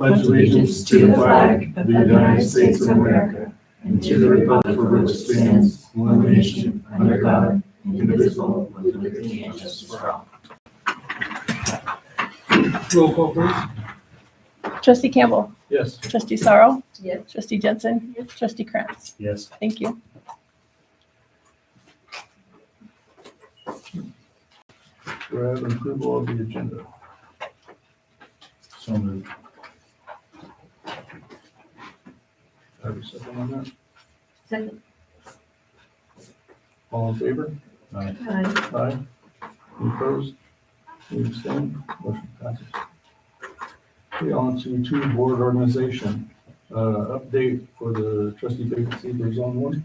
pledge allegiance to the flag of the United States of America and to the republic for which it stands, one nation, under God, indivisible, with liberty and justice for all. Roll call, please. Trustee Campbell. Yes. Trustee Sorrow. Yes. Trustee Jensen. Trustee Krantz. Yes. Thank you. Do I have an approval of the agenda? So moved. Have a second on that? Second. All in favor? Aye. Aye. Aye. Any opposed? Any abstained? Motion passes. Okay, on to board organization. Update for the trustee vacancy for zone 1.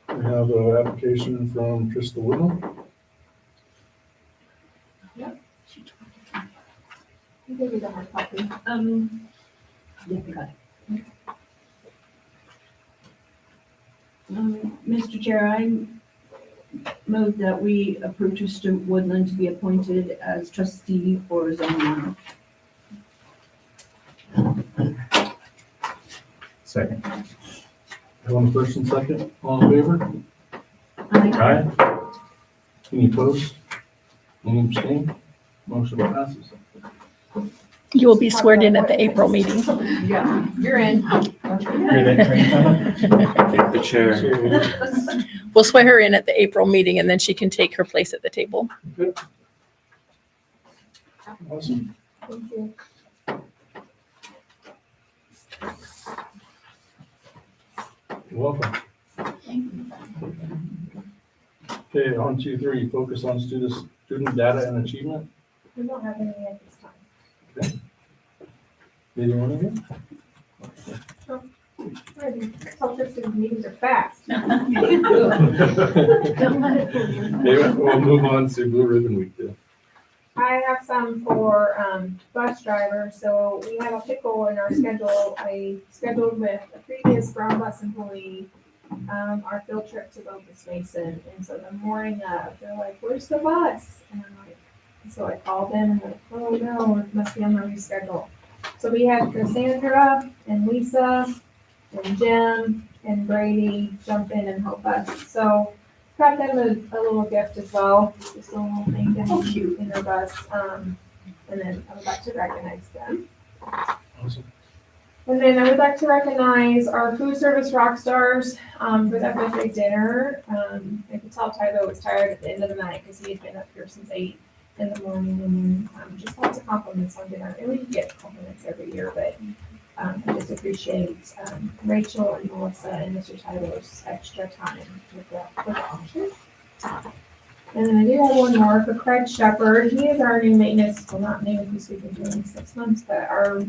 We have an application from Trista Whittle. You gave me the hard copy. Yeah, I got it. Mr. Chair, I move that we approve Trista Woodland to be appointed as trustee for zone 1. Second. Everyone first and second, all in favor? Aye. Aye. Any opposed? Any abstained? Motion passes. You will be sworn in at the April meeting. Yeah, you're in. Take the chair. We'll swear her in at the April meeting and then she can take her place at the table. Awesome. Thank you. You're welcome. Okay, on to 3, focus on student data and achievement. We don't have any at this time. Neither one of you? Self-testing meetings are fast. Don't let it fool you. Okay, we'll move on to Blue Ribbon Week then. I have some for bus drivers, so we have a pickle in our schedule. I scheduled with a previous Brown Bus employee, our field trip to Locust Mason, and so the morning of, they're like, "Where's the bus?" And I'm like, so I called them and like, "Oh no, it must be on the reschedule." So we had Cassandra and Lisa and Jim and Brady jump in and help us. So got them a little gift as well, just a little thing to help you in their bus. And then I would like to recognize them. Awesome. And then I would like to recognize our food service rock stars for that birthday dinner. I could tell Tyler was tired at the end of the night because he had been up here since 8 in the morning, and then just lots of compliments on dinner. And we get compliments every year, but I just appreciate Rachel and Melissa and Mr. Tyler's extra time with the auction. And then I do have one more for Craig Shepard. He is our new maintenance, well, not new because we've been doing 6 months, but our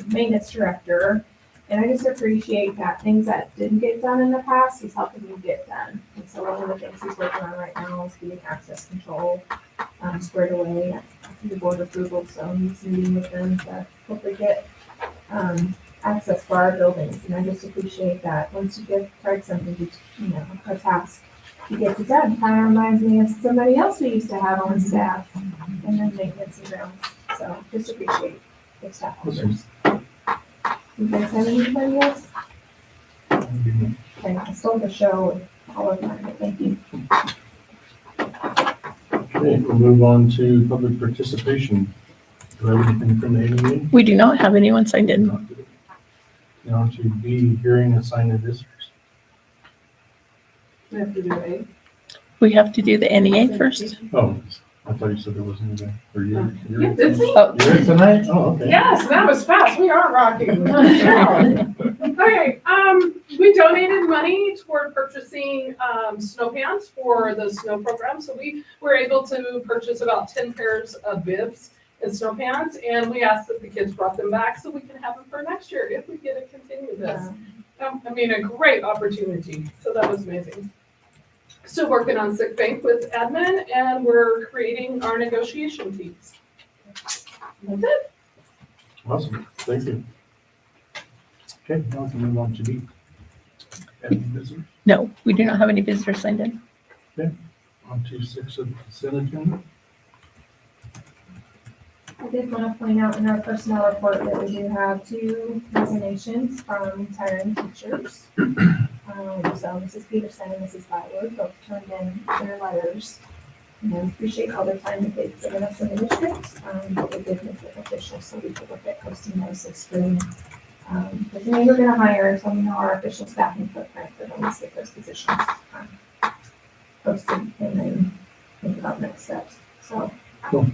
maintenance director. And I just appreciate that things that didn't get done in the past, he's helping you get done. And so one of the things he's working on right now is getting access control squared away after the board approval. So he's meeting with them to hopefully get access for our buildings. And I just appreciate that. Once you give Craig something, a task, he gets it done. Kind of reminds me of somebody else we used to have on staff and then maintenance and grounds. So just appreciate the staff members. You guys have anybody else? Okay, I stole the show with all of mine, but thank you. Okay, we'll move on to public participation. Do I have anything from the ADA? We do not have anyone signed in. Now to B, hearing assigned visitors. We have to do A. We have to do the NEA first. Oh, I thought you said there wasn't anything. Or you're Yeah, that's me. Oh, you're here tonight? Oh, okay. Yes, that was fast. We are rocking. Okay, we donated money toward purchasing snow pants for the snow program. So we were able to purchase about 10 pairs of bibs and snow pants, and we asked that the kids brought them back so we can have them for next year if we get to continue this. A great opportunity. So that was amazing. Still working on sick bank with admin, and we're creating our negotiation teams. That's it. Awesome, thank you. Okay, now we can move on to D. Any visitors? no, we do not have any visitors signed in. On to 6 of the consent agenda. I did want to point out in our personnel report that we do have 2 resignations from retiring teachers. So Mrs. Peterson and Mrs. Byward both turned in their letters. And I appreciate all the time that they've given us in the district, but we did make it official so we could look at posting those this spring. But then we're gonna hire until we know our official staffing footprint, but at least get those positions posted and then think about next steps, so. Cool.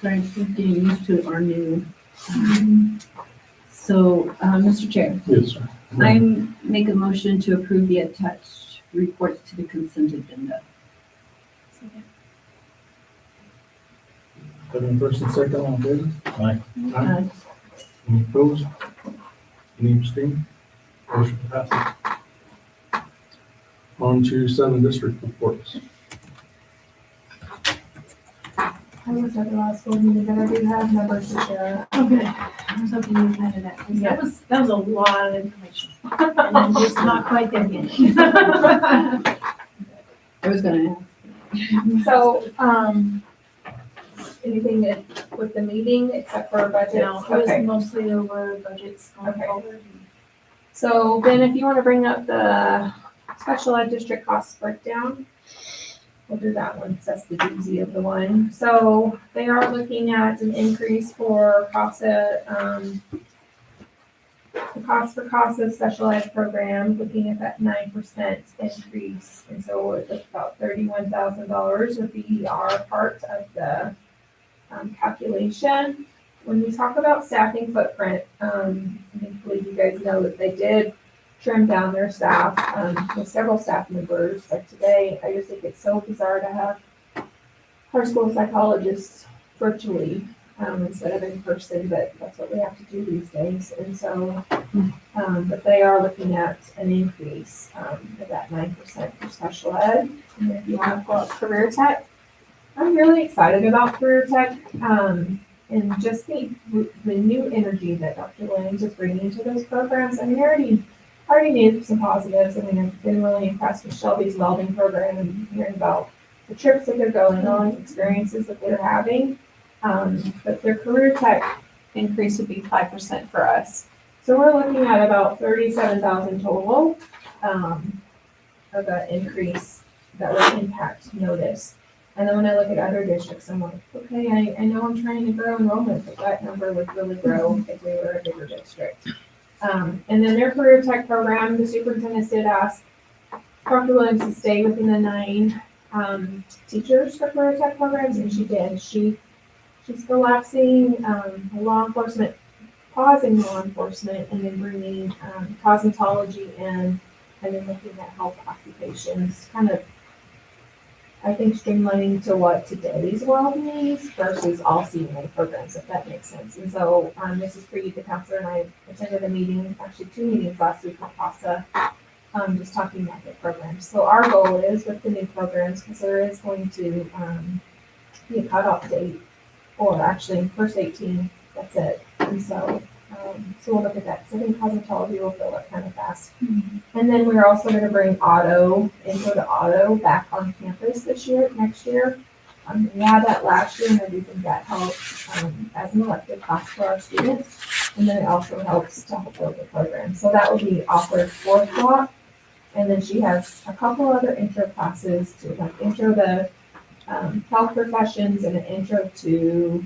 Sorry, I'm still getting used to our new. So, Mr. Chair, Yes, sir. I make a motion to approve the attached reports to the consent agenda. Having first and second on favor? Aye. Uh, Any opposed? Any abstain? Motion passes. On to 7 district reports. I was at the last board meeting, but I do have numbers to share. Okay, I was hoping you had that, 'cause that was a lot of information, and I'm just not quite there yet. I was gonna ask. So, anything that, with the meeting except for budgets? No, it was Okay. mostly over budgets going Okay. forward. So Ben, if you want to bring up the special ed district cost breakdown, we'll do that one, 'cause that's the doozy of the one. So they are looking at an increase for CASA, the cost for CASA special ed program, looking at that 9% increase. And so it's about $31,000 would be our part of the calculation. When we talk about staffing footprint, I believe you guys know that they did trim down their staff, with several staff members. Like today, I just think it's so bizarre to have our school psychologists virtually, instead of in person, but that's what we have to do these days. And so, but they are looking at an increase, of that 9% for special ed. And if you want to pull up career tech, I'm really excited about career tech, and just the new energy that Dr. Williams is bringing to those programs. I mean, I already knew some positives. I mean, I've been really impressed with Shelby's welding program and hearing about the trips that they're going on, experiences that they're having. But their career tech increase would be 5% for us. So we're looking at about 37,000 total, of that increase that would impact notice. And then when I look at other districts, I'm like, okay, I know I'm trying to grow enrollment, but that number would really grow if we were a bigger district. And then their career tech program, the superintendent did ask Dr. Williams to stay within the 9 teachers for career tech programs, and she did. She's collapsing law enforcement, pausing law enforcement, and then bringing cosmetology in, and then looking at health occupations, kind of, I think, streamlining to what today's world needs versus all CNA programs, if that makes sense. And so, Mrs. Freed, the counselor, and I attended a meeting, actually 2 meetings last week on CASA, just talking about the programs. So our goal is with the new programs, because there is going to be a cutoff date, or actually first 18, that's it. And so, so we'll look at that. So I think cosmetology will fill up kind of fast. And then we're also going to bring intro to auto back on campus next year. We had that last year, and I do think that helps as an elective class for our students. And then it also helps to help build the program. So that will be offered 4th block. And then she has a couple other intro classes to like intro to health professions and an intro to,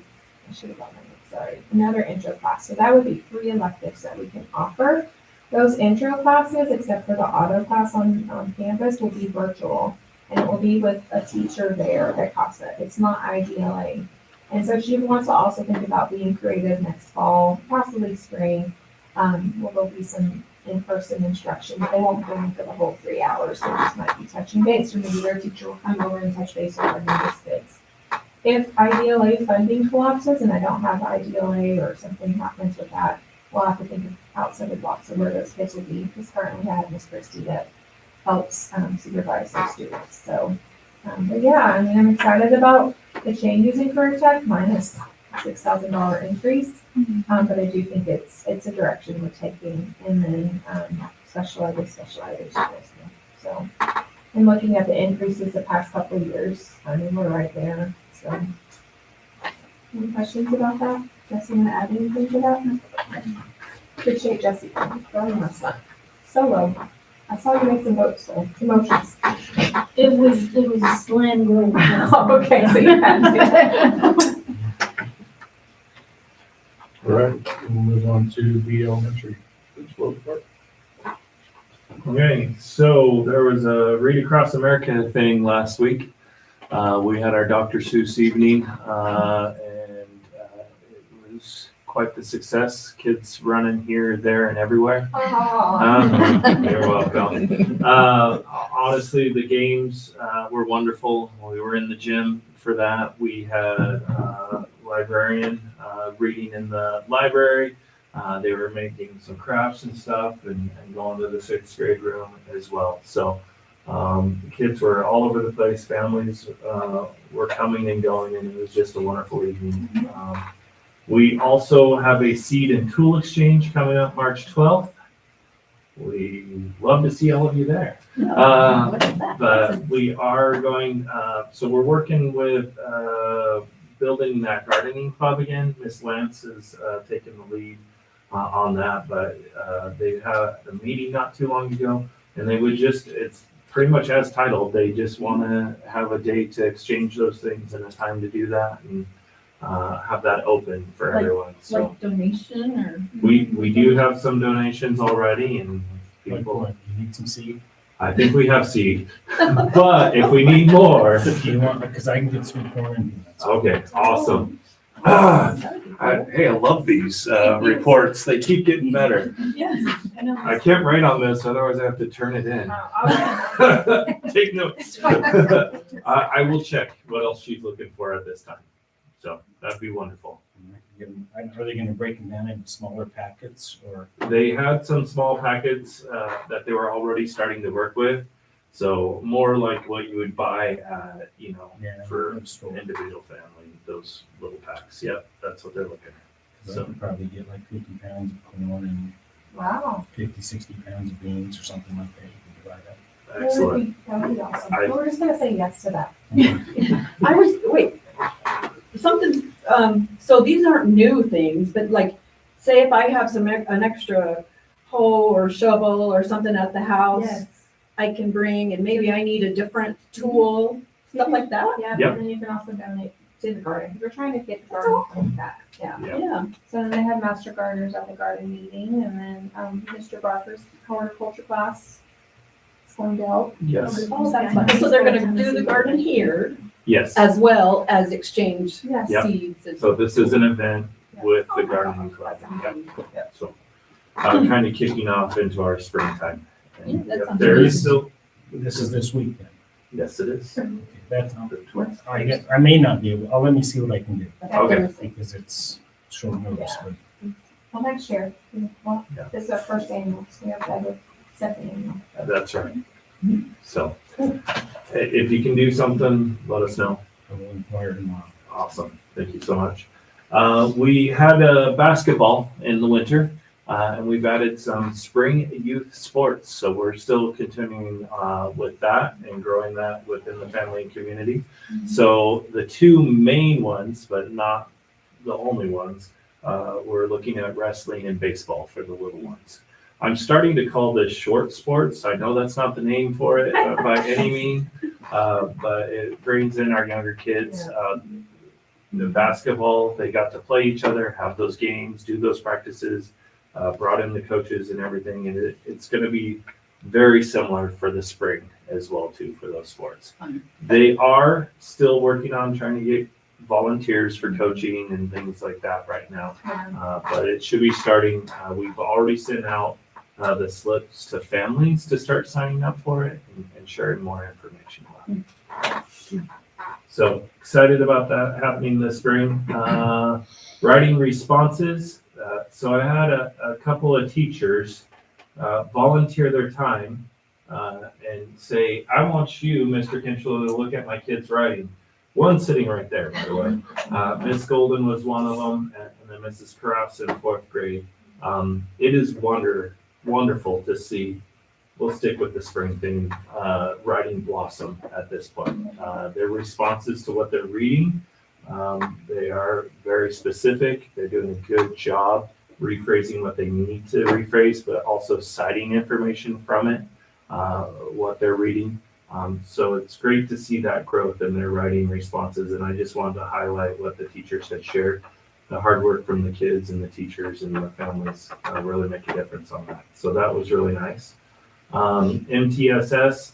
I should have got my name, sorry, another intro class. So that would be 3 electives that we can offer. Those intro classes, except for the auto class on campus, will be virtual. And it will be with a teacher there at CASA. It's not IGLA. And so she wants to also think about being creative next fall, possibly spring. Well, there'll be some in-person instruction. They won't go in for the whole 3 hours. They just might be touching base, or maybe their teacher will come over and touch base with our newest kids. If IDLA funding collapses and I don't have IDLA or something happens with that, we'll have to think of outside the box of where those kids will be. Because currently I have Miss Christie that helps supervise those students. So, but yeah, I mean, I'm excited about the changes in career tech, minus $6,000 increase. But I do think it's a direction we're taking, and then, special ed is special ed, as you guys know. So, and looking at the increases the past couple of years, I mean, we're right there, so. Any questions about that? Jesse, want to add anything to that? Appreciate Jesse throwing that stuff. So low. I saw you make some votes, so emotions. It was a slam group. Okay, so you had to. All right, we'll move on to the elementary principal report. Okay, so there was a Read Across America thing last week. We had our Dr. Seuss evening, and it was quite the success. Kids running here, there, and everywhere. You're welcome. Honestly, the games were wonderful. We were in the gym for that. We had a librarian reading in the library. They were making some crafts and stuff and going to the 6th grade room as well. So the kids were all over the place. Families were coming and going, and it was just a wonderful evening. We also have a seed and tool exchange coming up March 12th. We love to see all of you there. But we are going, so we're working with building that gardening club again. Miss Lance is taking the lead on that, but they had a meeting not too long ago, and they would just, it's pretty much as titled, they just want to have a day to exchange those things and a time to do that, and have that open for everyone. So Like donation or? we do have some donations already, and Like people, what? You need some seed? I think we have seed, but if we need more, You want, because I can get sweet corn and peanuts. okay, awesome. Hey, I love these reports. They keep getting better. Yes. I can't write on this, otherwise I have to turn it in. Take notes. I will check what else she's looking for at this time. So that'd be wonderful. Are they gonna break them down into smaller packets or? They had some small packets that they were already starting to work with. So more like what you would buy at, for an individual family, those little packs. Yep, that's what they're looking at. So I could probably get like 50 pounds of corn and Wow. 50, 60 pounds of beans or something like that. You can divide up. Excellent. That would be awesome. I- We're just gonna say yes to that. I was, wait, something, so these aren't new things, but like, say if I have an extra hoe or shovel or something at the house, I can bring, and maybe I need a different tool, stuff like that? Yeah, Yep. but then you can also donate to the garden. We're trying to get the garden like that. Yeah. Yeah. Yeah. So then they have master gardeners at the garden meeting, and then Mr. Barker's horticulture class is going to help. Yes. Oh, that's fun. So they're gonna do the garden here Yes. as well as exchange Yes. Yep. seeds. and- So this is an event with the Oh, gardening club. that's Yeah. So kind of kicking off into our springtime. And, Yeah, that yeah, sounds there good. is still, This is this week then. yes, it is. Okay, That's, The 12th. I may not be able, let me see what I can do Okay. because it's short notice, but Well, next year, well, Yeah. this is our first annual, so we have to have a second annual. That's right. So if you can do something, let us know. I will inquire tomorrow. Awesome. Thank you so much. We had basketball in the winter, and we've added some spring youth sports. So we're still continuing with that and growing that within the family and community. So the two main ones, but not the only ones, we're looking at wrestling and baseball for the little ones. I'm starting to call this short sports. I know that's not the name for it by any means, but it brings in our younger kids. The basketball, they got to play each other, have those games, do those practices, brought in the coaches and everything, and it's going to be very similar for the spring as well too for those sports. Fun. They are still working on trying to get volunteers for coaching and things like that right now, but it should be starting. We've already sent out the slips to families to start signing up for it and sharing more information about it. So excited about that happening this spring. Writing responses. So I had a couple of teachers volunteer their time and say, I want you, Mr. Kinchel, to look at my kids' writing. One sitting right there, by the way. Miss Golden was one of them, and then Mrs. Krause in fourth grade. It is wonderful to see. We'll stick with the spring theme, writing blossom at this point. Their responses to what they're reading, they are very specific. They're doing a good job rephrasing what they need to rephrase, but also citing information from it, what they're reading. So it's great to see that growth in their writing responses. And I just wanted to highlight what the teachers had shared. The hard work from the kids and the teachers and the families really make a difference on that. So that was really nice. MTSS.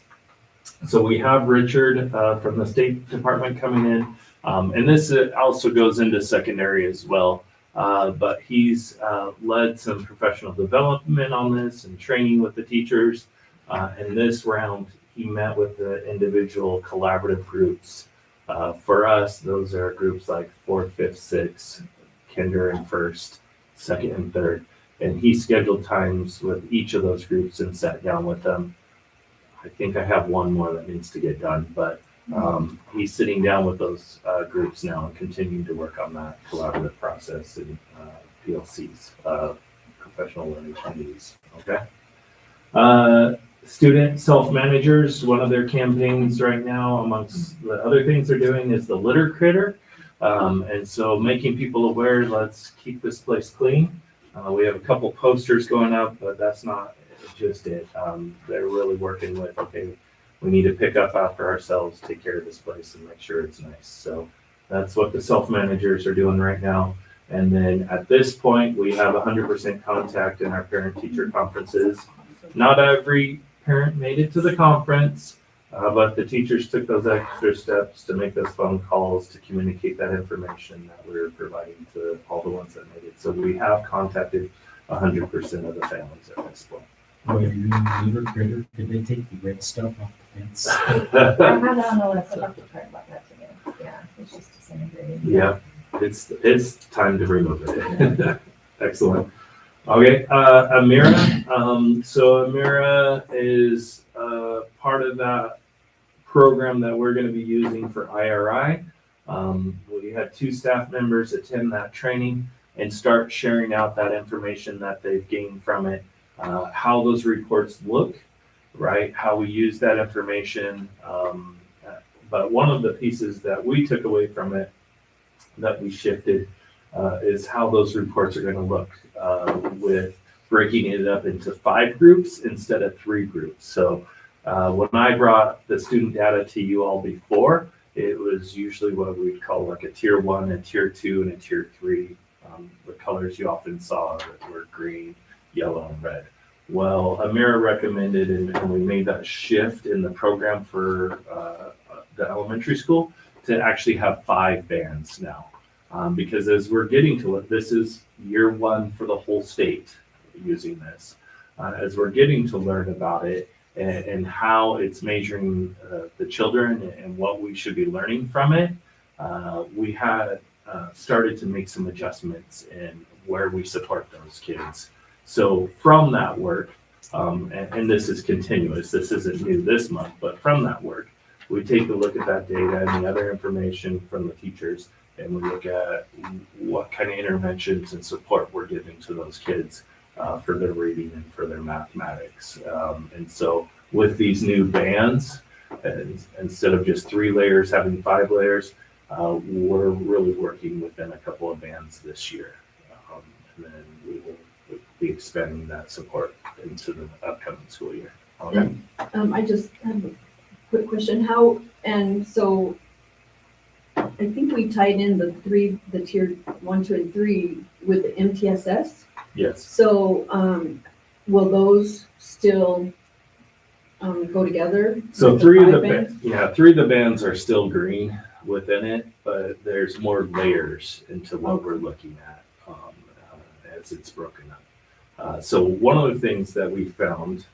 So we have Richard from the State Department coming in. And this also goes into secondary as well. But he's led some professional development on this and training with the teachers. In this round, he met with the individual collaborative groups. For us, those are groups like 4th, 5th, 6th, kinder and first, second and third. And he scheduled times with each of those groups and sat down with them. I think I have one more that needs to get done, but he's sitting down with those groups now and continuing to work on that collaborative process and PLCs, professional learning communities. Okay. Student self-managers, one of their campaigns right now, amongst the other things they're doing, is the litter critter. And so making people aware, let's keep this place clean. We have a couple posters going up, but that's not just it. They're really working with, okay, we need to pick up after ourselves, take care of this place and make sure it's nice. So that's what the self-managers are doing right now. And then at this point, we have 100% contact in our parent-teacher conferences. Not every parent made it to the conference, but the teachers took those extra steps to make those phone calls to communicate that information that we're providing to all the ones that made it. So we have contacted 100% of the families at this point. Wait, you mean litter critter? Did they take the red stuff off the fence? I have that on the list. I'll have to try about that today. Yeah, it's just disintegrating. Yeah, it's time to remove it. Excellent. Okay, Amira. So Amira is part of that program that we're going to be using for IRI. We had 2 staff members attend that training and start sharing out that information that they've gained from it, how those reports look, right? How we use that information. But one of the pieces that we took away from it that we shifted is how those reports are going to look with breaking it up into 5 groups instead of 3 groups. So when I brought the student data to you all before, it was usually what we'd call like a tier 1, a tier 2, and a tier 3. The colors you often saw were green, yellow, and red. Well, Amira recommended, and we made that shift in the program for the elementary school to actually have 5 bands now. Because as we're getting to it, this is year 1 for the whole state using this. As we're getting to learn about it and how it's measuring the children and what we should be learning from it, we had started to make some adjustments in where we support those kids. So from that work, and this is continuous, this isn't new this month, but from that work, we take a look at that data and the other information from the teachers, and we look at what kind of interventions and support we're giving to those kids for their reading and for their mathematics. And so with these new bands, instead of just 3 layers, having 5 layers, we're really working within a couple of bands this year. And then we will be expanding that support into the upcoming school year. Okay. I just have a quick question. So I think we tied in the tier 1, 2, and 3 with the MTSS. Yes. So will those still go together? So with 3 of the 5 bands? 3 of the bands are still green within it, but there's more layers into what we're looking at as it's broken up. So one of the things that we found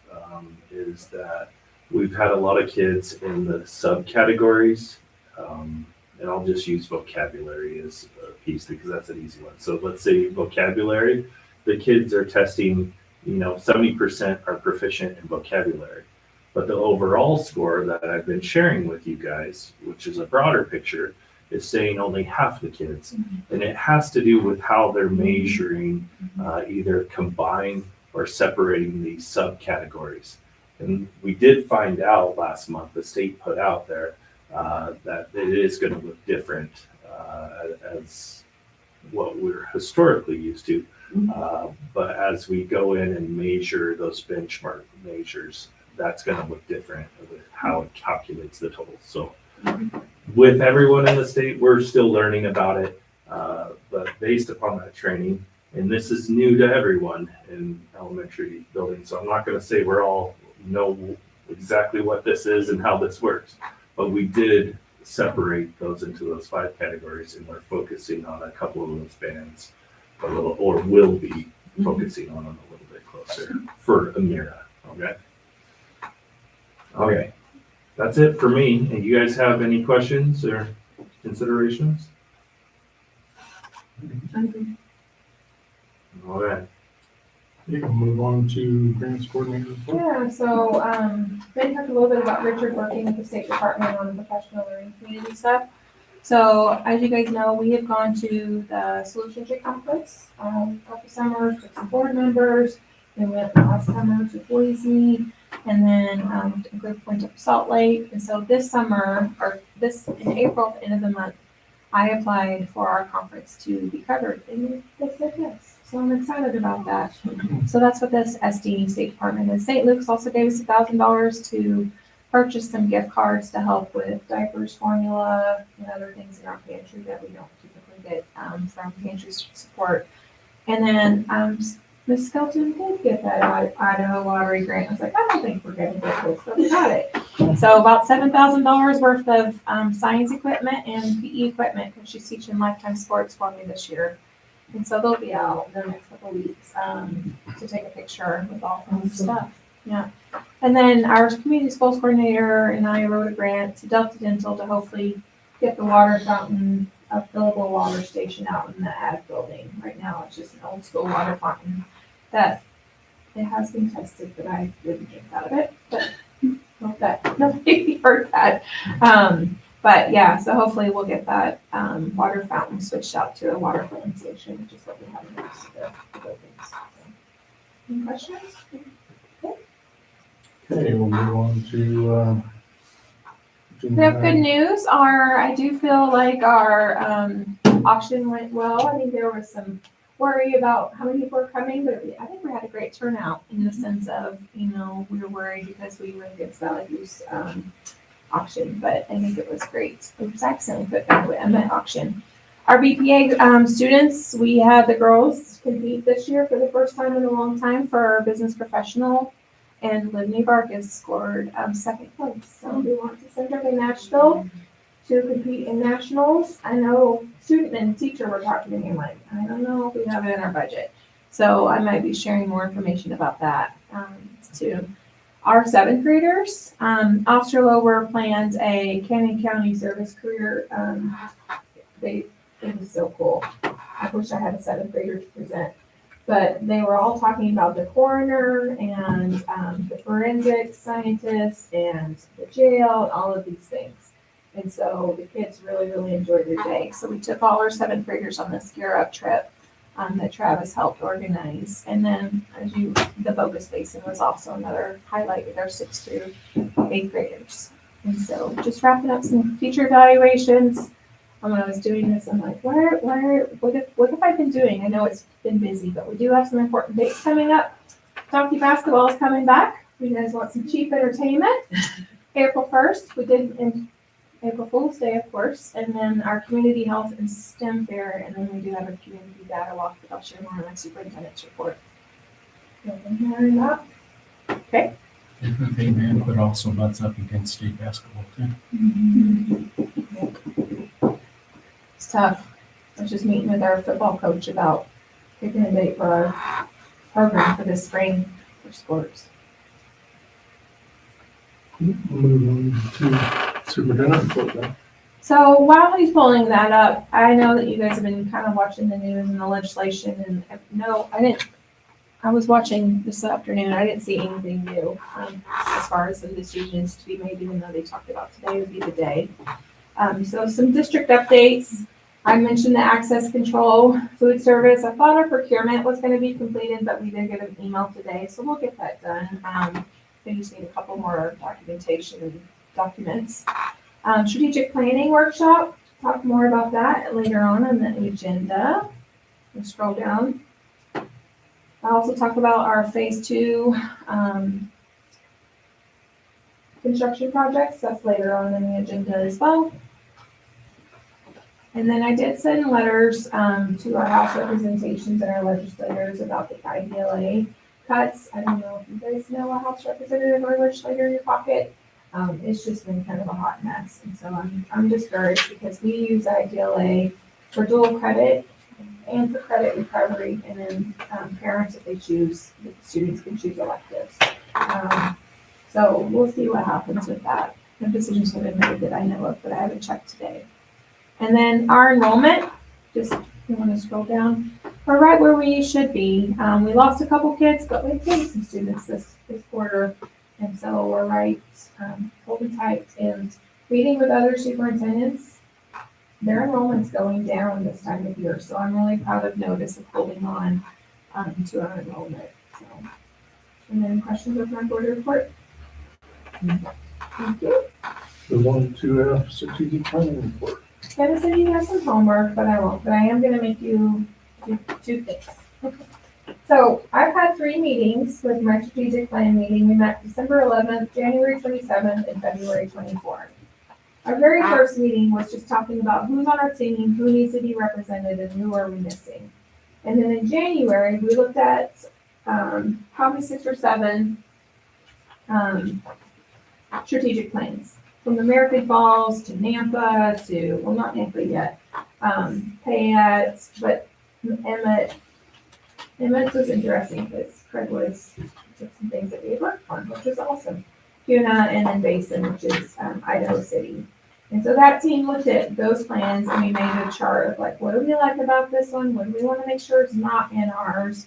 is that we've had a lot of kids in the subcategories, and I'll just use vocabulary as a piece because that's an easy one. So let's say vocabulary, the kids are testing, 70% are proficient in vocabulary. But the overall score that I've been sharing with you guys, which is a broader picture, is saying only half the kids. And it has to do with how they're measuring either combined or separating these subcategories. And we did find out last month, the state put out there that it is going to look different as what we're historically used to. But as we go in and measure those benchmark measures, that's going to look different with how it calculates the totals. So with everyone in the state, we're still learning about it. But based upon that training, and this is new to everyone in elementary buildings, so I'm not going to say we're all know exactly what this is and how this works, but we did separate those into those 5 categories, and we're focusing on a couple of those bands a little, or will be focusing on them a little bit closer for Amira. Okay, that's it for me. And you guys have any questions or considerations? All right. You can move on to grants coordinator report. Yeah, so, they talked a little bit about Richard working with the State Department on professional learning community stuff. So as you guys know, we have gone to the Solution Tree Conference, a couple summers with some board members. We went last summer to Boise, and then, a group went to Salt Lake. And so this summer, or in April, at the end of the month, I applied for our conference to be covered, and they said yes. So I'm excited about that. So that's what this SD State Department is. St. Luke's also gave us $1,000 to purchase some gift cards to help with diapers, formula, and other things in our pantry that we don't typically get from pantry support. And then Ms. Skelton did get that Idaho lottery grant. I was like, I don't think we're going to get this, but we got it. So about $7,000 worth of science equipment and PE equipment, because she's teaching Lifetime Sports for me this year. And so they'll be out in the next couple of weeks to take a picture with all kinds of stuff. Yeah. And then our community schools coordinator and I wrote a grant to Delta Dental to hopefully get the water fountain, a fillable water station out in the ag building. Right now, it's just an old school water fountain that it has been tested, but I didn't drink out of it. But hope that nobody heard that. But yeah, so hopefully we'll get that water fountain switched out to a water filling station, which is what we have in most of the buildings. So, any questions? Okay, we'll move on to. We have good news. I do feel like our auction went well. I think there was some worry about how many people are coming, but I think we had a great turnout in the sense of, we were worried because we went against Valley Views auction, but I think it was great. It was excellent, but I meant auction. Our BPA students, we had the girls compete this year for the first time in a long time for our business professional. And Livney Vargas scored second place. So we want to send her to Nashville to compete in nationals. I know student and teacher were talking to me, I'm like, I don't know if we have it in our budget. So I might be sharing more information about that to our 7th graders. Officer Lower planned a Canyon County service career. It was so cool. I wish I had a 7th grader to present. But they were all talking about the coroner and the forensic scientist and the jail and all of these things. And so the kids really, really enjoyed their day. So we took all our 7th graders on this Gear Up trip that Travis helped organize. And then the Bogus Basin was also another highlight with our 6th through 8th graders. And so just wrapping up some teacher evaluations. When I was doing this, I'm like, what have I been doing? I know it's been busy, but we do have some important dates coming up. Donkey basketball is coming back. You guys want some cheap entertainment? April 1st, we did in April Fool's Day, of course, and then our community health and STEM fair, and then we do have a community data walk that I'll share more in my superintendent's report. Nothing here in that. Okay. Amen, but also butts up against state basketball too. It's tough. I was just meeting with our football coach about picking a date for our program for this spring for sports. We'll move on to superintendent report then. So while he's pulling that up, I know that you guys have been kind of watching the news and the legislation, and no, I was watching this afternoon. I didn't see anything new as far as the decisions to be made, even though they talked about today would be the day. So some district updates. I mentioned the access control food service. I thought our procurement was going to be completed, but we did get an email today, so we'll get that done. They just need a couple more documentation and documents. Strategic planning workshop. Talk more about that later on the agenda. We'll scroll down. I'll also talk about our phase 2 construction projects. That's later on in the agenda as well. And then I did send letters to our House representations and our legislators about the IDLA cuts. I don't know if you guys know a House representative or legislator in your pocket. It's just been kind of a hot mess. And so I'm discouraged because we use IDLA for dual credit and for credit recovery, and then parents, if they choose, the students can choose electives. So we'll see what happens with that. No decisions have been made that I know of, but I haven't checked today. And then our enrollment, just you want to scroll down, we're right where we should be. We lost a couple kids, but we gained some students this quarter. And so we're right, holding tight and meeting with other superintendents. Their enrollment's going down this time of year. So I'm really proud of Notice of holding on to our enrollment. So, and then questions of my board report? Thank you. Move on to strategic planning report. Gonna send you guys some homework, but I won't. But I am gonna make you do 2 things. So I've had 3 meetings with my strategic plan meeting. We met December 11th, January 27th, and February 24th. Our very first meeting was just talking about who's on our team, who needs to be represented, and who are we missing. And then in January, we looked at probably 6 or 7 strategic plans. From American Falls to Nampa to, well, not Nampa yet, Payette, but Emmett was interesting because Craig Woods took some things that we worked on, which was awesome. Kuna and then Basin, which is Idaho City. And so that team looked at those plans and we made a chart of like, what do we like about this one? What do we want to make sure is not in ours?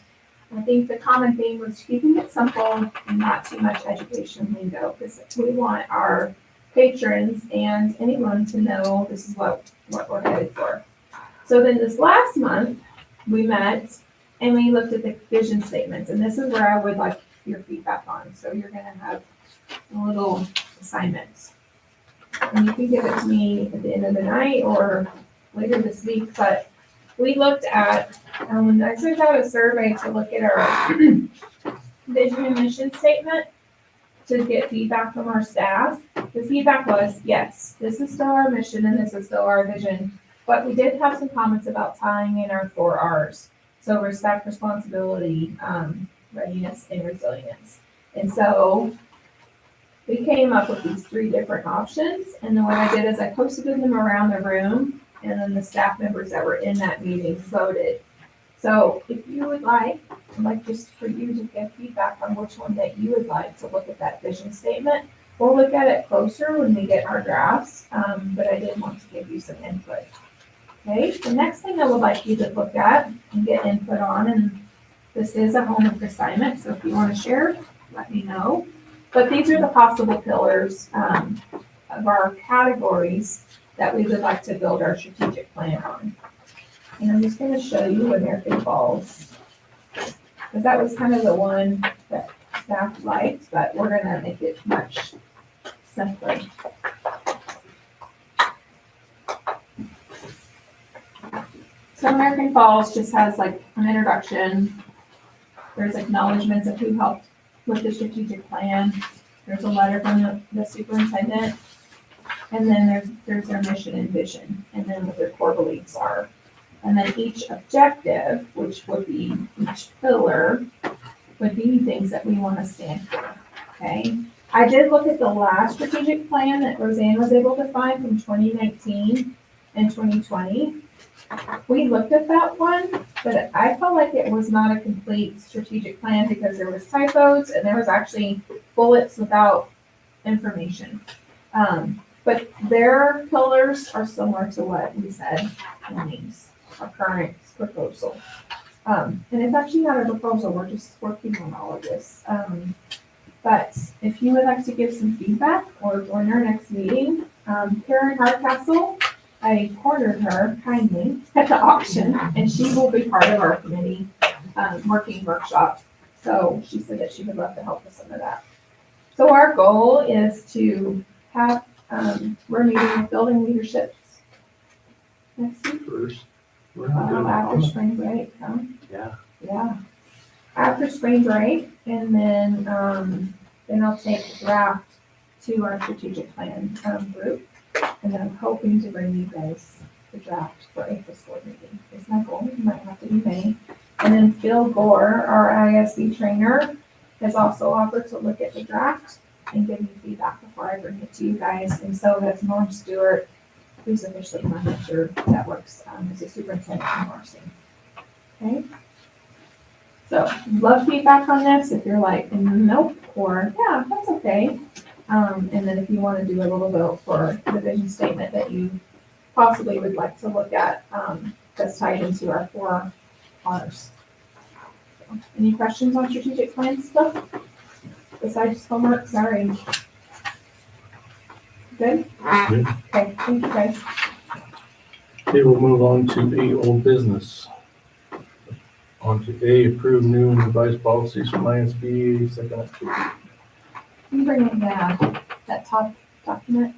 I think the common theme was keeping it simple and not too much education lingo because we want our patrons and anyone to know this is what we're headed for. So then this last month, we met and we looked at the vision statements, and this is where I would like your feedback on. So you're gonna have a little assignment. And you can give it to me at the end of the night or later this week, but we looked at, I sent out a survey to look at our vision and mission statement to get feedback from our staff. The feedback was, yes, this is still our mission and this is still our vision, but we did have some comments about tying in our 4 R's. So respect, responsibility, readiness, and resilience. And so we came up with these 3 different options. And then what I did is I posted them around the room, and then the staff members that were in that meeting voted. So if you would like, I'd like just for you to get feedback on which one that you would like to look at that vision statement. We'll look at it closer when we get our drafts, but I did want to give you some input. Okay, the next thing I would like you to look at and get input on, and this is a homework assignment, so if you want to share, let me know. But these are the possible pillars of our categories that we would like to build our strategic plan on. And I'm just going to show you American Falls, because that was kind of the one that staff liked, but we're going to make it much simpler. So American Falls just has like an introduction. There's acknowledgments of who helped with the strategic plan. There's a letter from the superintendent. And then there's their mission and vision, and then what their core beliefs are. And then each objective, which would be each pillar, would be things that we want to stand for, okay? I did look at the last strategic plan that Roseanne was able to find from 2019 and 2020. We looked at that one, but I felt like it was not a complete strategic plan because there was typos and there was actually bullets without information. But their pillars are similar to what we said in these, our current proposal. And it's actually not a proposal, we're just working on all of this. But if you would like to give some feedback or join our next meeting, Karen Hardcastle, I cornered her kindly at the auction, and she will be part of our committee, working workshop. So she said that she would love to help with some of that. So our goal is to have, we're meeting with building leaderships next week. First. We're not good After on spring break, huh? Yeah. Yeah. After spring break, and then I'll take the draft to our strategic plan, group. And then I'm hoping to bring you guys the draft for April's board meeting. It's my goal, it might have to be May. And then Phil Gore, our ISD trainer, has also offered to look at the draft and give me feedback before I bring it to you guys. And so that's Norm Stewart, who's officially my manager that works as a superintendent in Marcy. Okay? So, love feedback on this if you're like, nope, or yeah, that's okay. And then if you want to do a little vote for the vision statement that you possibly would like to look at, that's tied into our 4 Rs. So, any questions on strategic plan stuff? Besides homework, sorry. Good? Good. Okay, thank you guys. Okay, we'll move on to A, old business. On to A, approve new and revised policies from ISB, second activity. Can you bring in that top document?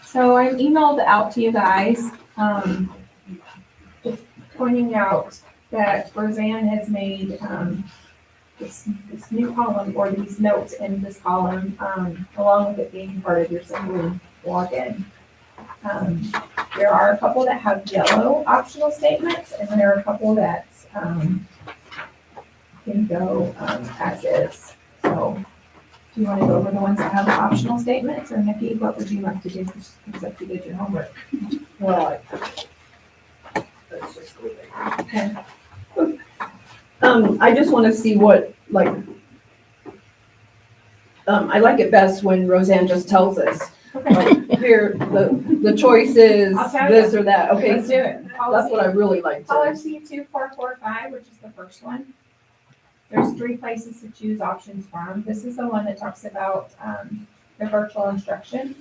So I emailed out to you guys, just pointing out that Roseanne has made, this new column or these notes in this column, along with it being part of your Assembly login. There are a couple that have yellow optional statements, and there are a couple that can go as is. So, do you want to go over the ones that have optional statements, or Nikki, what would you like to do? Because like you did your homework. Well, let's just go there. Okay. I just want to see what, like, I like it best when Roseanne just tells us, Okay. like, here, the choice is I'll tell this or that, okay? Let's do it. That's what I really like to. Policy 2445, which is the first one. There's 3 places to choose options from. This is the one that talks about the virtual instruction.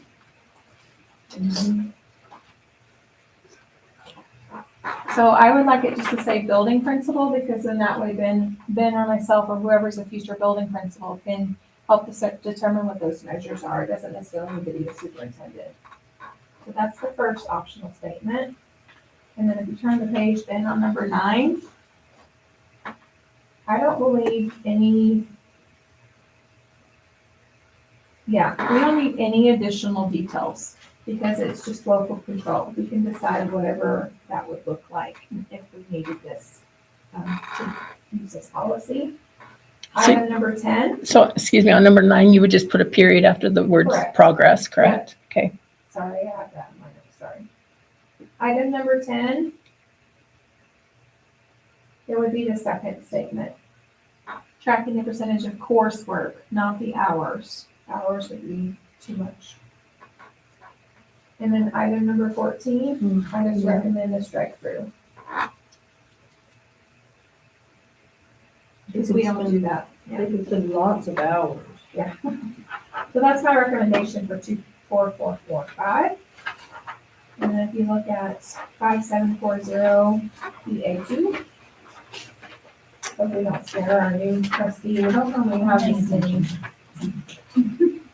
So I would like it just to say building principal, because then that way Ben or myself or whoever's a future building principal can help determine what those measures are. It doesn't necessarily need to be the superintendent. So that's the first optional statement. And then if you turn the page, then on number 9, I don't believe we don't need any additional details because it's just local control. We can decide whatever that would look like if we needed this to use this policy. So- Item number 10, So, excuse me, on number 9, you would just put a period after the word Correct. progress, correct? Okay. sorry, I have that in my notes, sorry. Item number 10, it would be the second statement. Tracking the percentage of coursework, not the hours. Hours would be too much. And then item number 14, I just recommend a strike through. Because we don't do that. They can spend lots of hours. So that's my recommendation for 24445. And then if you look at 5740 EA2. Hope we don't scare our new trustee. We don't normally have these many.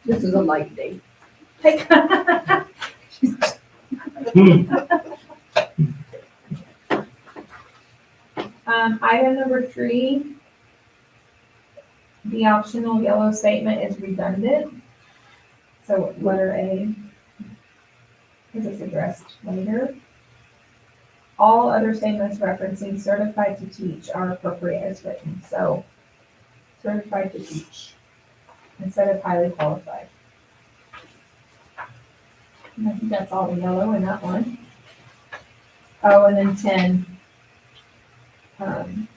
This is a light day. Item number 3, the optional yellow statement is redundant. So letter A, because it's addressed later. All other statements referencing certified to teach are appropriate as written. So certified to teach instead of highly qualified. And I think that's all the yellow in that one. Oh, and then 10. I'm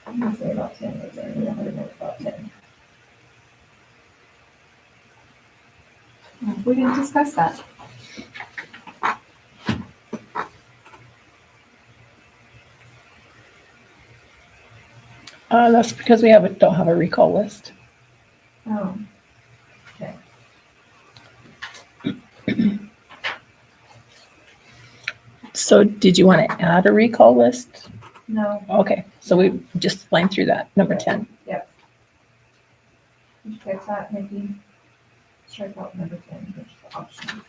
gonna say about 10 right there. I don't really know about 10. We didn't discuss that. That's because we don't have a recall list. Oh, So did you want to add a recall list? no, Okay, so we just line through that, number 10. you should fix that, maybe strike out number 10, which is the option.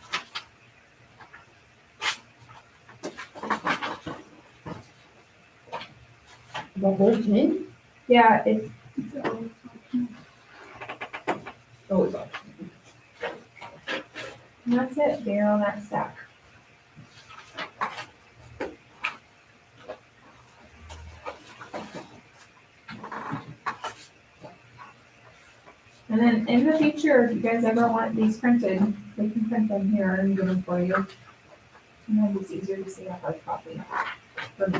About 14? Yeah, it's, Oh, it's optional. and that's it, there on that stack. And then in the future, if you guys ever want these printed, we can print them here and give them for you. Sometimes it's easier to see a hard copy for me.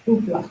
Hoopla.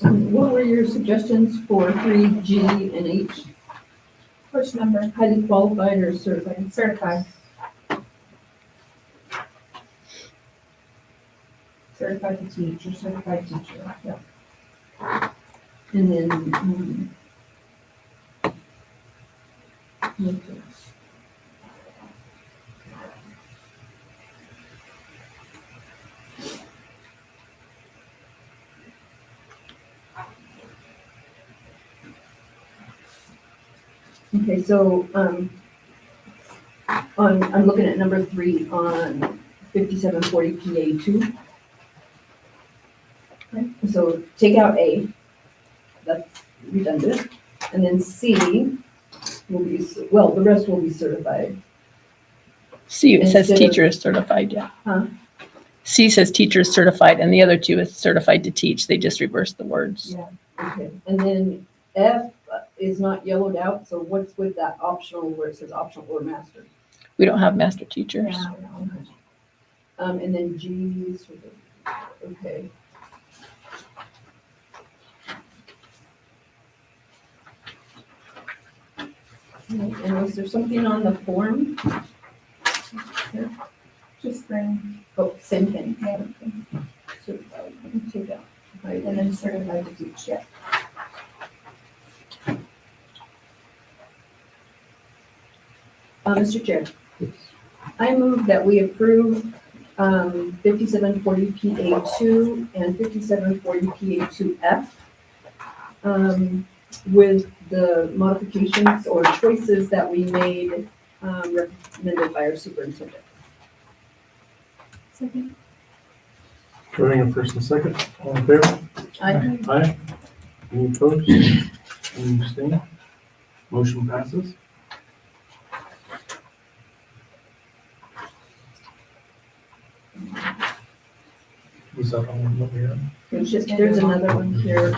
What were your suggestions for 3G and H? Which number? Highly qualified or certified? Certified. Certified to teach or certified teacher, yeah. And then, okay. Okay, so, I'm looking at number 3 on 5740 PA2. Okay. So take out A, that's redundant, and then C will be, well, the rest will be certified. C, it says Instead of- teacher is certified, yeah. Huh? C says teacher is certified, and the other two is certified to teach. They just reversed the words. Yeah, okay, and then F is not yellowed out, so what's with that optional where it says optional or master? We don't have master teachers. Yeah. And then G is for the, okay. And was there something on the form? Just bring, Oh, same thing. yeah, Certified, take out. Right, and then certified to teach, yeah. Mr. Chair, I move that we approve 5740 PA2 and 5740 PA2F with the modifications or choices that we made recommended by our superintendent. Second. Voting on first and second, all in favor? I Aye. Any opposed? Any abstained? Motion passes. Was that all what we had? There's just, there's another one here,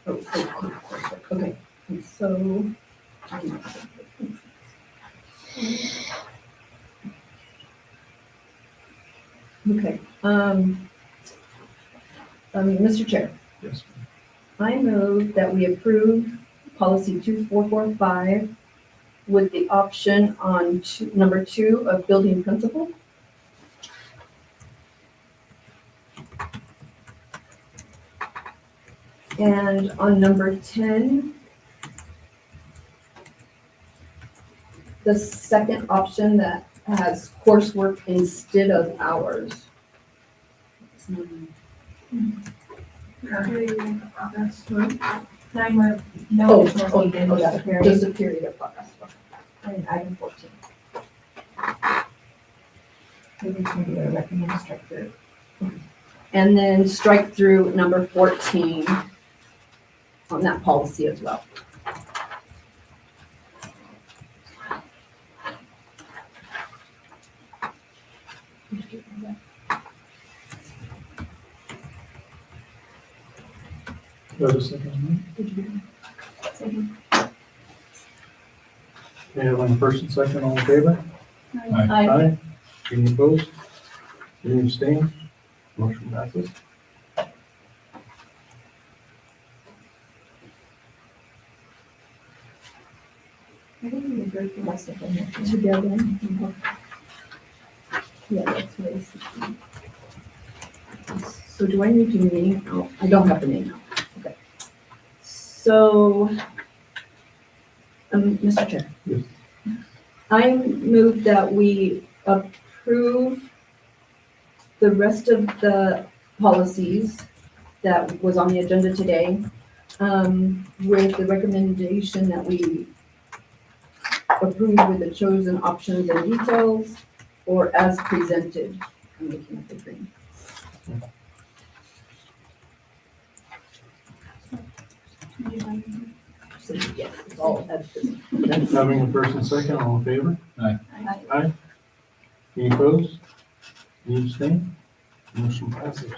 okay, so. Okay, Mr. Chair, Yes. I move that we approve policy 2445 with the option on number 2 of building principal. And on number 10, the second option that has coursework instead of hours. Timer, no Oh, additional needed, oh, just yeah, a period. just a period of progress. And item 14. Maybe it's gonna be a recommended strike through. And then strike through number 14 on that policy as well. Do I have a second? Okay, having first and second, all in favor? Aye. Any opposed? Any abstain? Motion passes. I think we agreed the rest of them. Together. Yeah, that's what it's. So do I need to name out? I don't have the name out. Okay. So, Mr. Chair. Yes. I move that we approve the rest of the policies that was on the agenda today, with the recommendation that we approve with the chosen options and details, or as presented. I'm making up the green. So, yes, it's all as presented. Having a first and second, all in favor? Aye. Aye. Any opposed? Any abstain? Motion passes.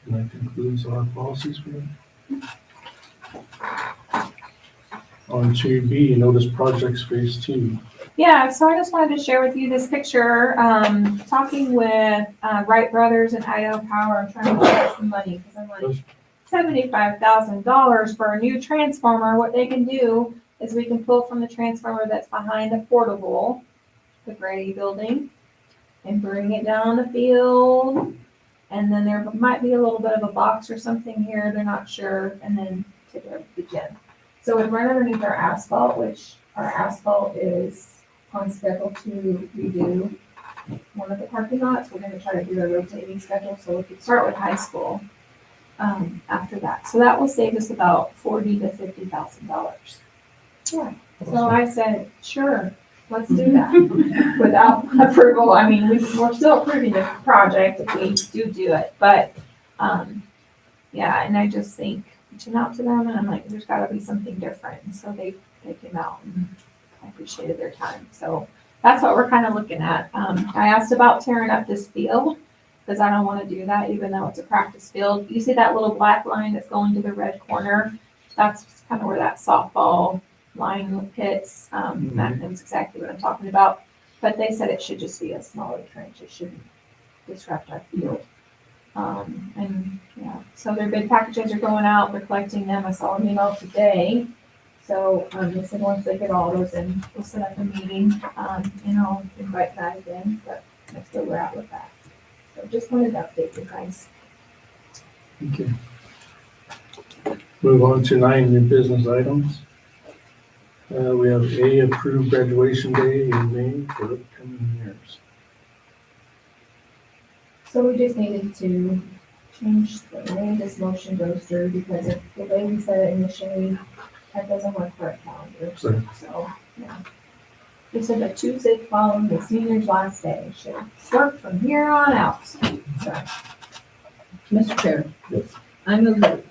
And that concludes our policies for you. On to B, notice projects phase 2. Yeah, so I just wanted to share with you this picture, talking with Wright Brothers and Idaho Power, I'm trying to get some money, because I'm like, $75,000 for a new transformer. What they can do is we can pull from the transformer that's behind the portable, the Grady building, and bring it down the field. And then there might be a little bit of a box or something here, they're not sure, and then take it over to the gym. So we run underneath our asphalt, which our asphalt is on schedule to redo one of the parking lots. We're gonna try to do a rotating schedule, so we could start with high school after that. So that will save us about $40,000 to $50,000. Yeah, so I said, sure, let's do that. Without approval, I mean, we're still approving the project if we do it, but, yeah, and I just think, reaching out to them, and I'm like, there's gotta be something different, and so they came out, and I appreciated their time, so that's what we're kind of looking at. I asked about tearing up this field, because I don't want to do that, even though it's a practice field. You see that little black line that's going to the red corner? That's kind of where that softball line hits. That knows exactly what I'm talking about. But they said it should just be a smaller trench. It shouldn't disrupt our field. And yeah, so their bid packages are going out. They're collecting them. I saw an email today. So they said once they get all those in, we'll set up a meeting, and I'll invite that again. But that's where we're at with that. So just wanted to update you guys. Okay. Move on to 9 new business items. We have A, approved graduation day in May for upcoming years. So we just needed to change the way this motion goes through, because if the way we said it initially, that doesn't work for our calendar. Sure. So, yeah. We said the Tuesday following the senior's last day should work from here on out. So, Mr. Chair. Yes. I move that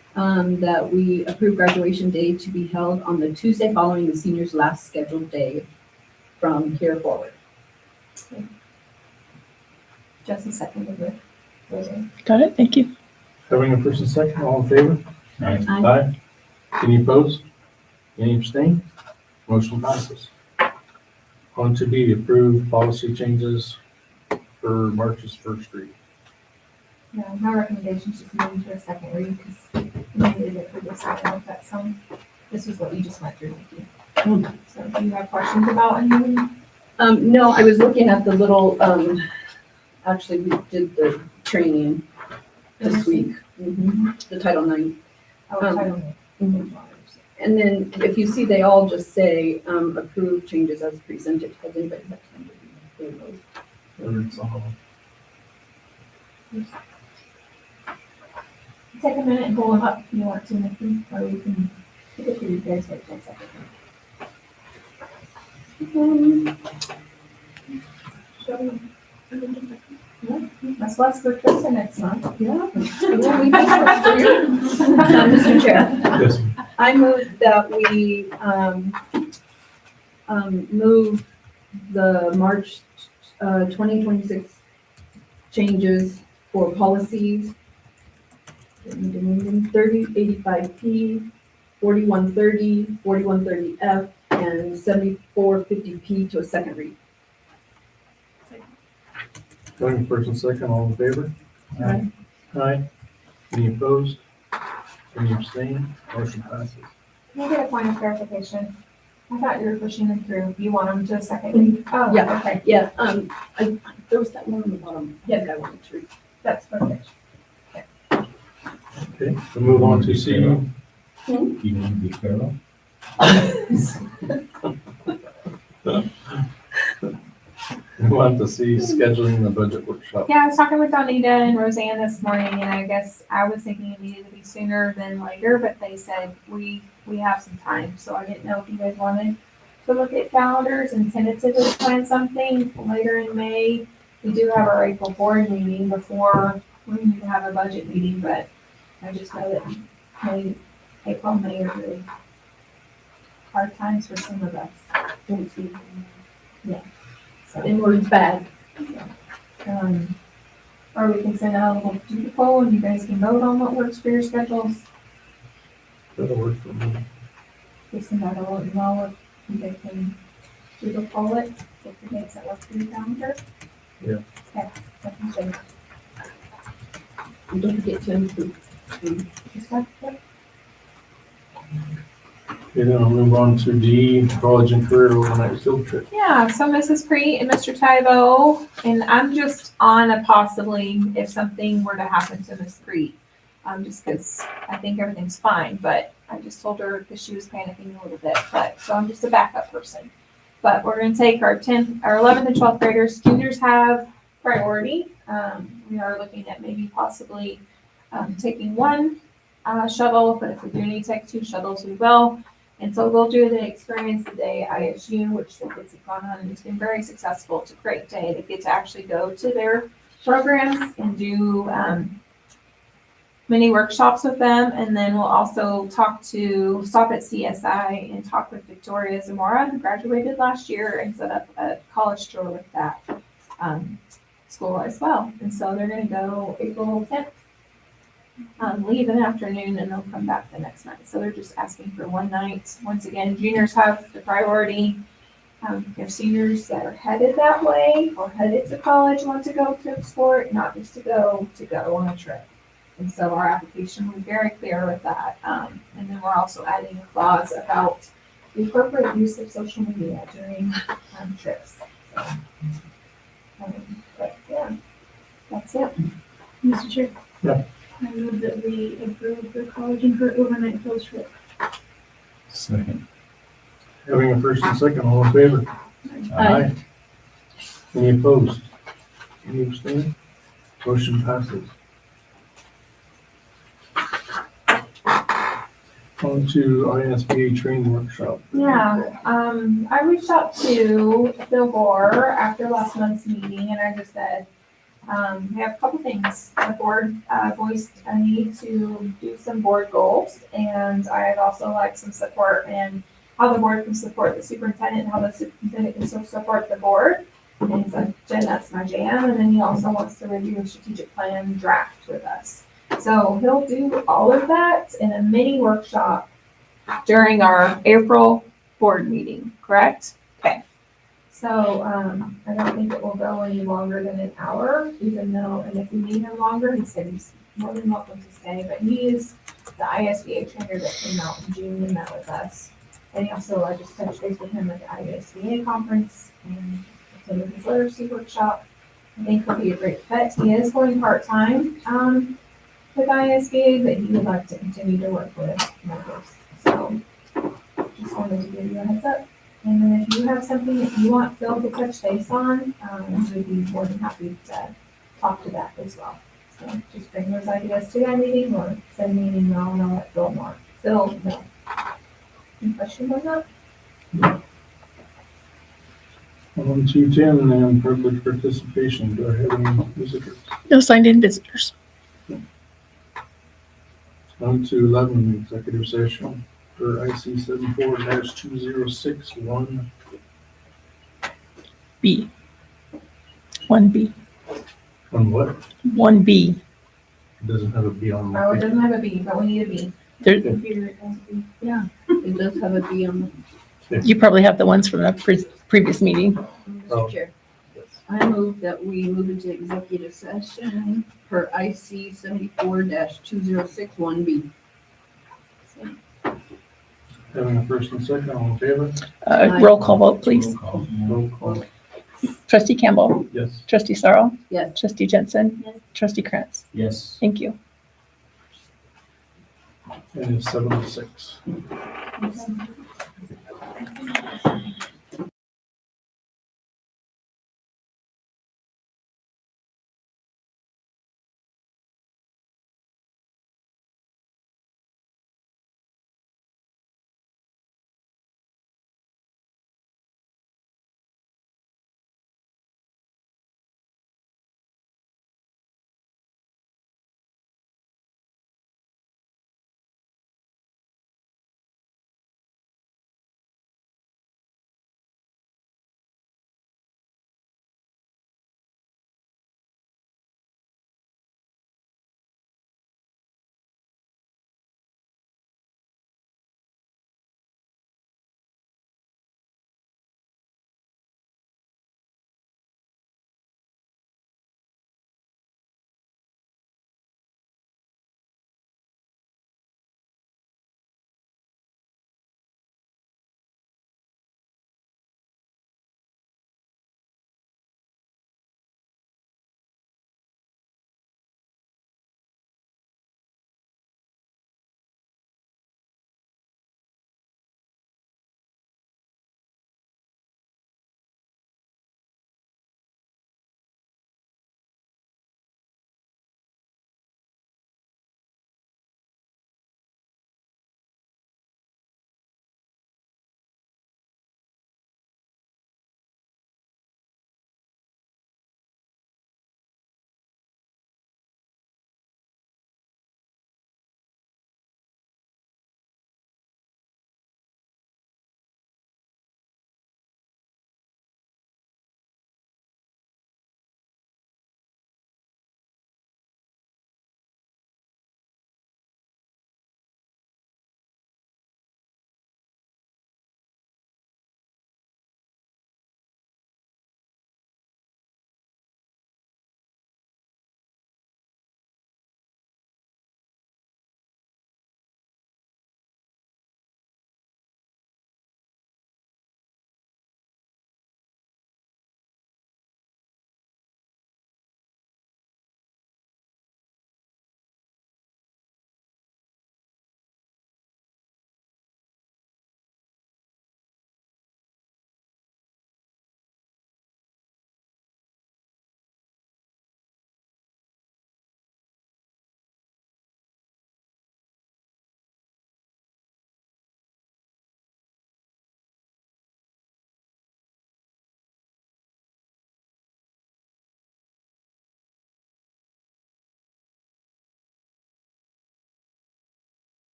we approve graduation day to be held on the Tuesday following the senior's last scheduled day from here forward. just a second of it. Got it, thank you. Having a first and second, all in favor? Aye. Aye. Any opposed? Any abstain? Motion passes. On to B, approved policy changes for March's first read. Yeah, my recommendation is just moving to a second read, because we needed it for this, I don't know if that's this is what you just went through, Nikki. So do you have questions about anything? No, I was looking at the little, actually, we did the training, this week. The Title IX. Oh, Title IX. And then if you see, they all just say, approve changes as presented. Has anybody had time to read those? It's all- Take a minute and pull them up if you want to, Nikki, or you can take it for you guys, wait 1 second. That's less for Krista next month. Yeah. Mr. Chair, Yes, I move that we, move the March, 2026 changes for policies 3085P, 4130, 4130F, and 7450P to a second read. going first and second, all in favor? Aye. Aye. Any opposed? Any abstain? Motion passes. Can I get a point of clarification? I thought you were pushing them through. You want them to a second read? Oh, Yeah. okay, Yeah, there was that one on the bottom. Yeah, I wanted to read. that's perfect. Okay, we'll move on to C. You want to be thorough? We'll have to see scheduling the budget workshop. Yeah, I was talking with Donita and Roseanne this morning, and I guess I was thinking it needed to be sooner than later, but they said we have some time, so I didn't know if you guys wanted to look at calendars and tentatively plan something later in May. We do have our April board meeting before we need to have a budget meeting, but I just know that April, May are really hard times for some of us. Yeah. So. In words bad. Or we can send out a little to poll and you guys can vote on what works for your schedules. That'll work for me. We send out a little email if you guys can do the poll it, if the dates that work for your calendar. Yeah. Okay, so you can say, And don't forget to improve. just like that. Okay, then I'll move on to D, college and career overnight field trip. Yeah, so Mrs. Preet and Mr. Tybo, and I'm just on a possibly if something were to happen to Miss Preet. Just because I think everything's fine, but I just told her because she was panicking a little bit, but so I'm just a backup person. But we're gonna take our 11th and 12th graders. Juniors have priority. We are looking at maybe possibly taking one shuttle, but if we do need to take 2 shuttles, we will. And so we'll do the Experience the Day ISU, which the kids have gone on and it's been very successful. It's a great day. They get to actually go to their programs and do mini workshops with them. And then we'll also stop at CSI and talk with Victoria Zamora, who graduated last year, and set up a college tour with that school as well. And so they're going to go April 10th. Leave in the afternoon and they'll come back the next night. So they're just asking for one night. Once again, juniors have the priority. If seniors that are headed that way or headed to college want to go to explore it, not just to go on a trip. And so our application was very clear with that. And then we're also adding a clause about the appropriate use of social media during trips. So, but yeah, that's it. Mr. Chair. Yeah. I move that we approve the college and career overnight field trip. Second. Having a first and second, all in favor? Aye. Any opposed? Any abstain? Motion passes. On to ISBA training workshop. Yeah, I reached out to Bill Gore after last month's meeting and I just said, we have a couple things. The board voiced a need to do some board goals, and I'd also like some support in how the board can support the superintendent and how the superintendent can support the board. And he said, Jen, that's my jam. And then he also wants to review a strategic plan draft with us. So he'll do all of that in a mini workshop during our April board meeting, correct? Okay. So, I don't think it will go any longer than an hour, even though, and if we need him longer, he said he's more than welcome to stay, but he is the ISBA trainer that came out in June and met with us. And he also, I just touched base with him at the ISBA conference and attended his literacy workshop. I think he'll be a great fit. He is going part-time, with ISBA, but he would like to continue to work with members. So just wanted to give you a heads up. And then if you have something that you want Phil to touch base on, we'd be more than happy to talk to that as well. So just bring those ideas to that meeting or send me an email and I'll let Phil know. Phil, no. Any questions on that? On to 10, and public participation. Do I have any visitors? No signed in visitors. On to 11, executive session for IC 74-2061. B. 1B. On what? 1B. It doesn't have a B on Oh, it it. doesn't have a B, but we need a B. There, Computer, it does be. Yeah, it does have a B on you probably have the ones from the previous meeting. the, Oh. Mr. Chair. I move that we move into executive session per IC 74-2061B. Having a first and second, all in favor? Roll call vote, please. Roll call. Trustee Campbell, Yes. trustee Sorrow, Yes. trustee Jensen, Yes. trustee Krantz. Yes. Thank you. And it's 7:06.